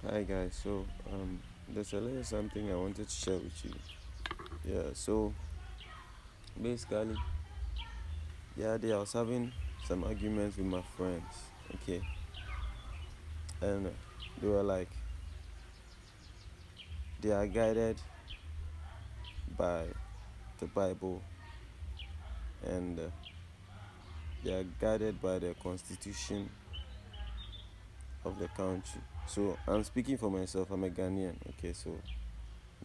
Hi guys, there's a little something I wanted to share with you. Yeah, so basically the other day I was having some arguments with my friends, okay, and they were like they are guided by the Bible and they are guided by the constitution of the country. So I'm speaking for myself. I'm a Ghanaian, okay. So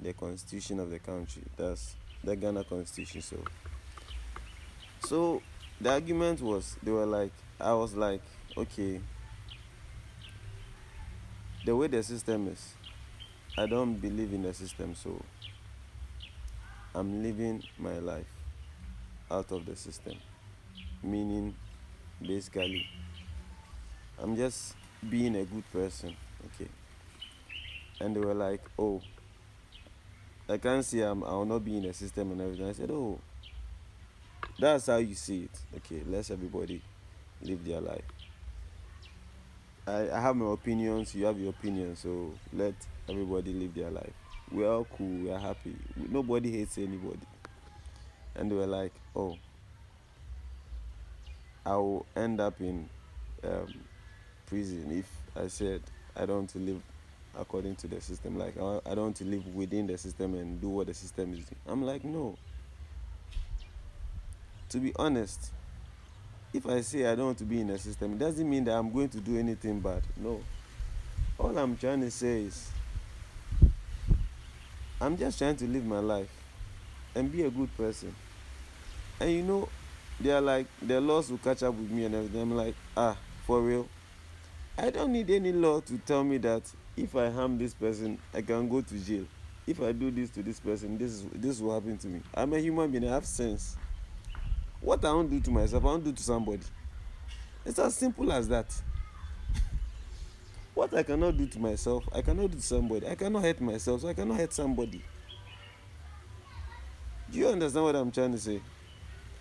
the constitution of the country, that's the Ghana constitution. So the argument was they were like I was like okay, the way the system is, I don't believe in the system, so I'm living my life out of the system. Meaning, basically, I'm just being a good person, okay. And they were like, "Oh, I can't see I'll not be in the system and everything." I said, "Oh, that's how you see it, okay. Let everybody live their life. I have my opinions, you have your opinions, so let everybody live their life. We're all cool, we're happy. Nobody hates anybody." And they were like, "Oh, I'll end up in um, prison if I said I don't want to live according to the system. Like I don't want to live within the system and do what the system is doing." I'm like, no. To be honest, if I say I don't want to be in the system, it doesn't mean that I'm going to do anything bad. No. All I'm trying to say is I'm just trying to live my life and be a good person. And they are like the laws will catch up with me and everything. I'm like, for real. I don't need any law to tell me that if I harm this person, I can go to jail. If I do this to this person, this will happen to me. I'm a human being. I have sense. What I won't do to myself, I won't do to somebody. It's as simple as that. What I cannot do to myself, I cannot do to somebody. I cannot hurt myself, so I cannot hurt somebody. Do you understand what I'm trying to say?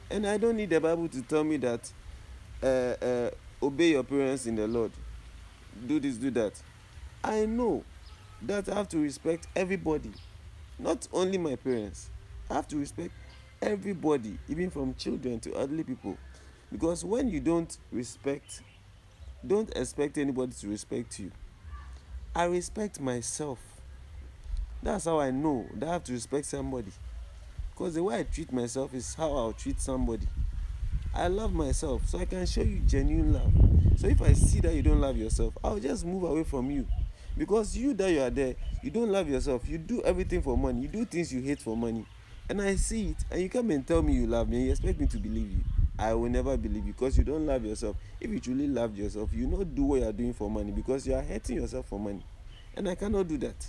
And I don't need the Bible to tell me that obey your parents in the Lord. Do this, do that. I know that I have to respect everybody, not only my parents. I have to respect everybody, even from children to elderly people. Because when you don't expect anybody to respect you. I respect myself. That's how I know that I have to respect somebody. Because the way I treat myself is how I'll treat somebody. I love myself, so I can show you genuine love. So if I see that you don't love yourself, I'll just move away from you. Because you that you are there, you don't love yourself. You do everything for money. You do things you hate for money. And I see it, and you come and tell me you love me, and you expect me to believe you. I will never believe you because you don't love yourself. If you truly loved yourself, you not do what you are doing for money because you are hurting yourself for money. And I cannot do that.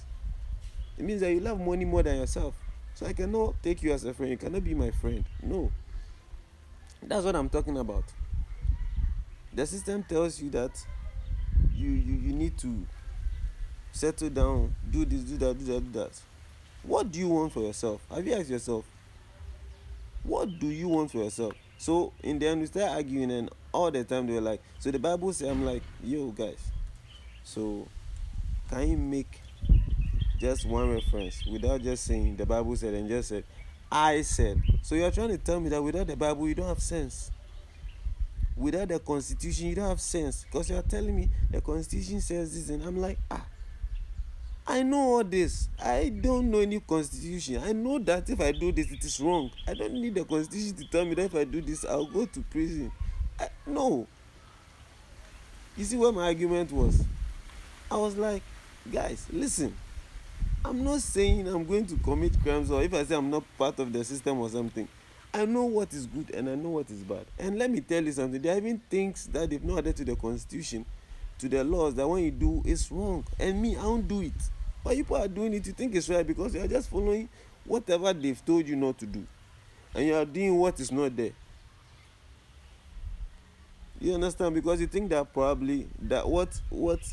It means that you love money more than yourself. So I cannot take you as a friend. You cannot be my friend. No. That's what I'm talking about. The system tells you that you need to settle down, do this, do that, do that, do that. What do you want for yourself? Have you asked yourself, what do you want for yourself? So in the end, we start arguing, and all the time they were like, so the Bible says, I'm like, yo, guys, so can you make just one reference without just saying the Bible said and just said, I said? So you're trying to tell me that without the Bible, you don't have sense. Without the constitution, you don't have sense. Because you're telling me the constitution says this, and I'm like, I know all this. I don't know any constitution. I know that if I do this, it is wrong. I don't need the constitution to tell me that if I do this, I'll go to prison. No. You see what my argument was? I was like, guys, listen. I'm not saying I'm going to commit crimes, or if I say I'm not part of the system or something. I know what is good and I know what is bad. And let me tell you something. There are even things that they've not added to the constitution, to the laws, that when you do, it's wrong. And me, I won't do it. But people are doing it, you think it's right because you are just following whatever they've told you not to do. And you are doing what is not there. You understand? Because you think that probably that what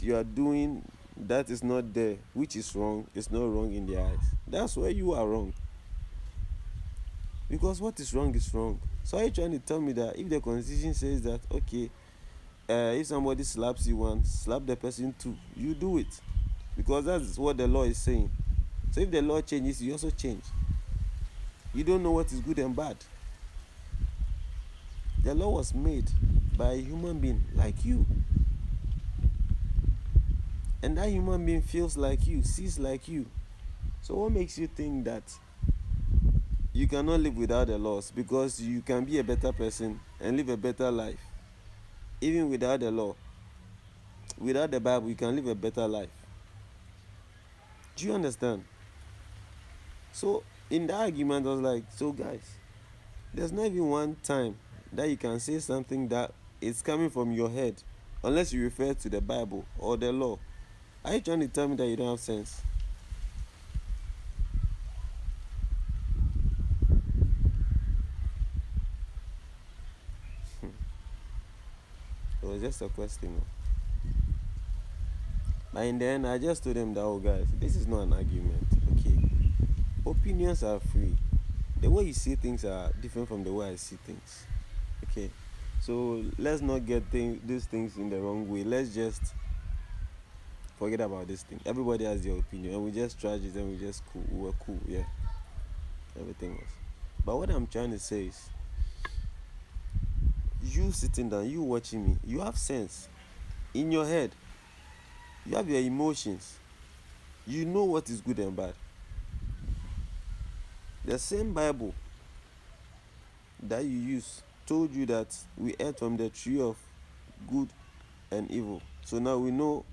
you are doing that is not there, which is wrong, is not wrong in their eyes. That's where you are wrong. Because what is wrong is wrong. So are you trying to tell me that if the constitution says that, okay, if somebody slaps you once, slap the person too, you do it. because that's what the law is saying. So if the law changes, you also change. You don't know what is good and bad. The law was made by a human being like you. And that human being feels like you, sees like you. So what makes you think that you cannot live without the laws? Because you can be a better person and live a better life. Even without the law, without the Bible, you can live a better life. Do you understand? So in the argument, I was like, so guys, there's not even one time that you can say something that is coming from your head unless you refer to the Bible or the law. Are you trying to tell me that you don't have sense? It was just a question. But in the end, I just told them that, oh guys, this is not an argument. Okay, opinions are free. The way you see things are different from the way I see things. Okay, so let's not get these things in the wrong way. Let's just forget about this thing. Everybody has their opinion, and we just trash it, and we were cool. Yeah, everything was. But what I'm trying to say is, you sitting down, you watching me, you have sense in your head. You have your emotions. You know what is good and bad. The same Bible that you use told you that we ate from the tree of good and evil. So now we know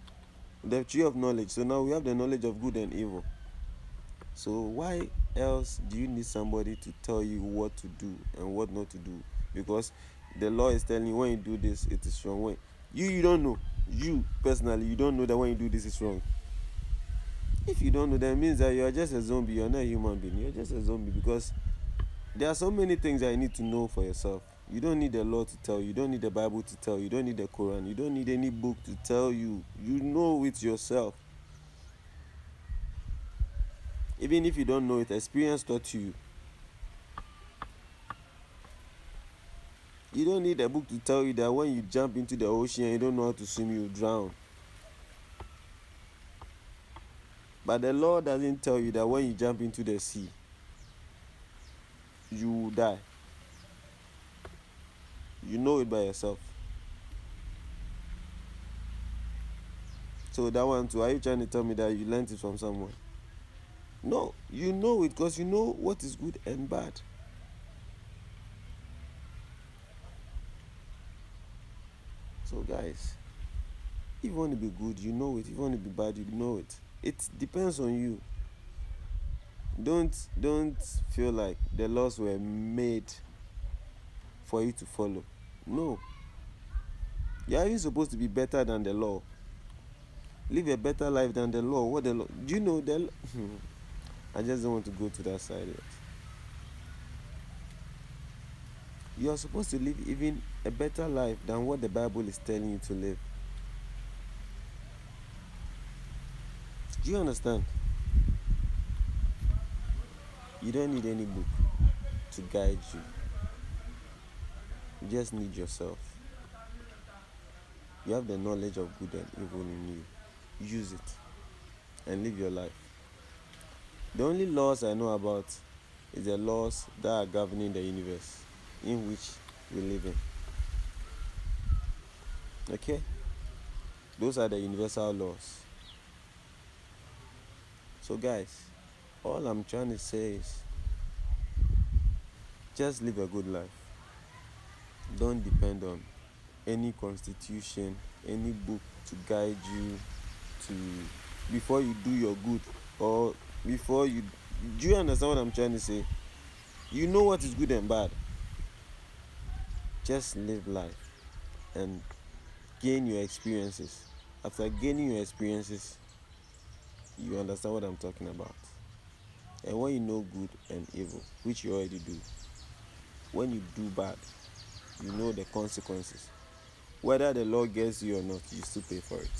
the tree of knowledge. So now we have the knowledge of good and evil. So why else do you need somebody to tell you what to do and what not to do? Because the law is telling you when you do this, it is wrong. When you don't know. You personally, you don't know that when you do this is wrong. If you don't know, that means that you are just a zombie. You're not a human being. You're just a zombie, because there are so many things that you need to know for yourself. You don't need the law to tell you. You don't need the Bible to tell you. You don't need the Quran. You don't need any book to tell you. You know it yourself. Even if you don't know it, experience taught you. You don't need a book to tell you that when you jump into the ocean and you don't know how to swim, you drown. But the law doesn't tell you that when you jump into the sea, you will die. You know it by yourself. So that one too, are you trying to tell me that you learned it from someone? No, you know it because you know what is good and bad. So guys, if you want to be good, you know it. If you want to be bad, you know it. It depends on you. Don't feel like the laws were made for you to follow. No. You're even supposed to be better than the law. Live a better life than the law. What the law? Do you know the? I just don't want to go to that side yet. You are supposed to live even a better life than what the Bible is telling you to live. Do you understand? You don't need any book to guide you. You just need yourself. You have the knowledge of good and evil in you. Use it and live your life. The only laws I know about is the laws that are governing the universe in which we live in. Okay? Those are the universal laws. So guys, all I'm trying to say is just live a good life. Don't depend on any constitution, any book to guide you to before you do your good, or before you do you understand what I'm trying to say? You know what is good and bad. Just live life and gain your experiences. After gaining your experiences, you understand what I'm talking about. And when you know good and evil, which you already do, when you do bad, you know the consequences. Whether the law gets you or not, you still pay for it.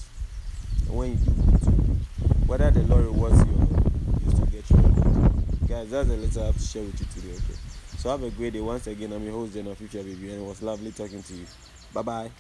And when you do good too, whether the law rewards you or not, you still get your reward. Guys, that's the letter I have to share with you today, okay? So have a great day. Once again, I'm your host, Jenna Fifia Baby, and it was lovely talking to you. Bye-bye.